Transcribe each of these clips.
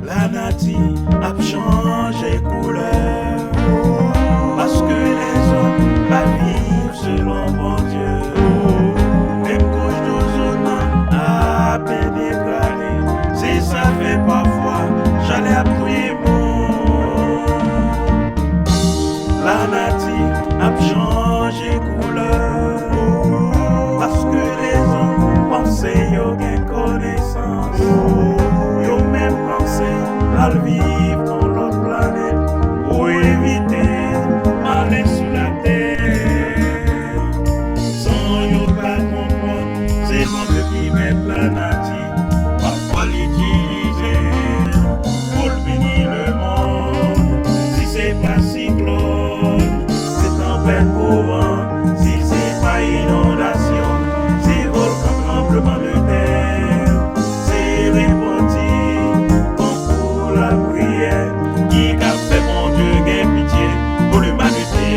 La nature a changé couleur parce que les hommes pas vivre selon bon Dieu. Même couche d'ozone a peine dégradé, c'est ça fait parfois j'allais appuyer mon. La nature a changé couleur parce que les hommes pensaient yo gain connaissance. Yo même pensé à le vivre dans l'autre planète pour éviter aller sur la terre. Sans yo pas comprendre, c'est mon Dieu qui met la nature parfois l'utiliser pour bénir le monde. Si c'est pas cyclone, c'est tempête courant. Si c'est pas inondation, c'est volcan tremblement de terre. C'est répandu comme pour la prière qui a fait mon Dieu gain pitié pour l'humanité.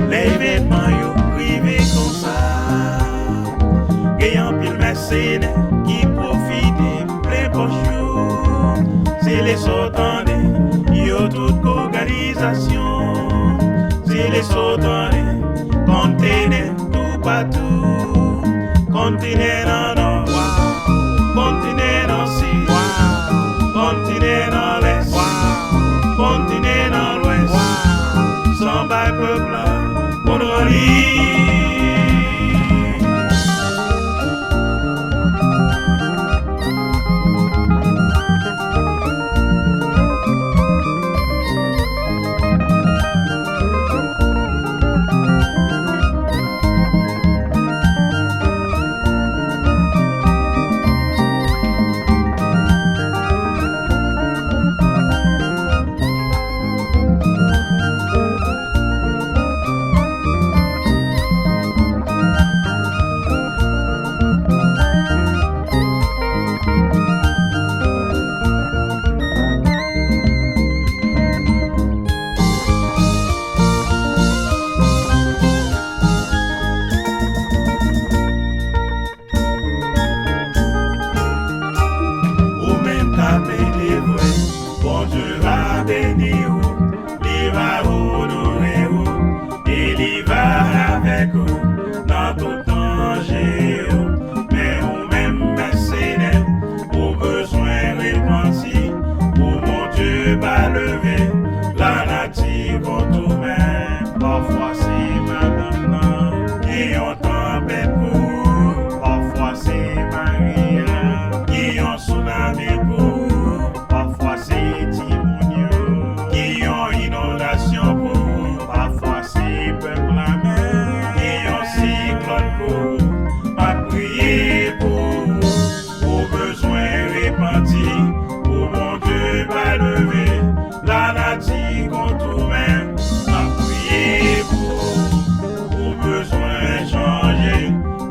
L'événement yo privé comme ça, gagnant pile mercenaires qui profitent plein poche yo. C'est les sautandés, yo toute organisation. C'est les sautandés, contenez tout partout. Contenez dans nord, contenez dans sud, contenez dans l'est, contenez dans l'ouest. Sans bail peuple, pour lui. Bon Dieu va bénir vous, il va honorer vous, et il va avec vous dans tout danger. Mais vous-même mercenaires, pour besoin repentir, pour mon Dieu va lever la nature contre même. Parfois c'est madame qui ont tempête pour, parfois c'est Maria qui ont tsunami pour. Parfois c'est Timonio qui ont inondation pour. Parfois c'est peuple la mer qui ont cyclone pour. Ma prière pour besoin répandu, pour mon Dieu va lever la nature contre même. Ma prière pour besoin changer,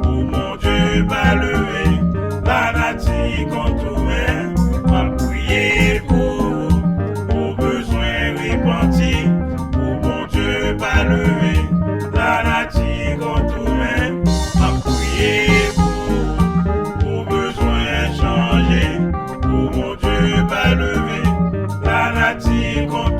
pour mon Dieu va lever la nature contre même. Ma prière pour besoin répandu, pour mon Dieu va lever la nature contre même. Ma prière pour besoin changer, pour mon Dieu va lever la nature contre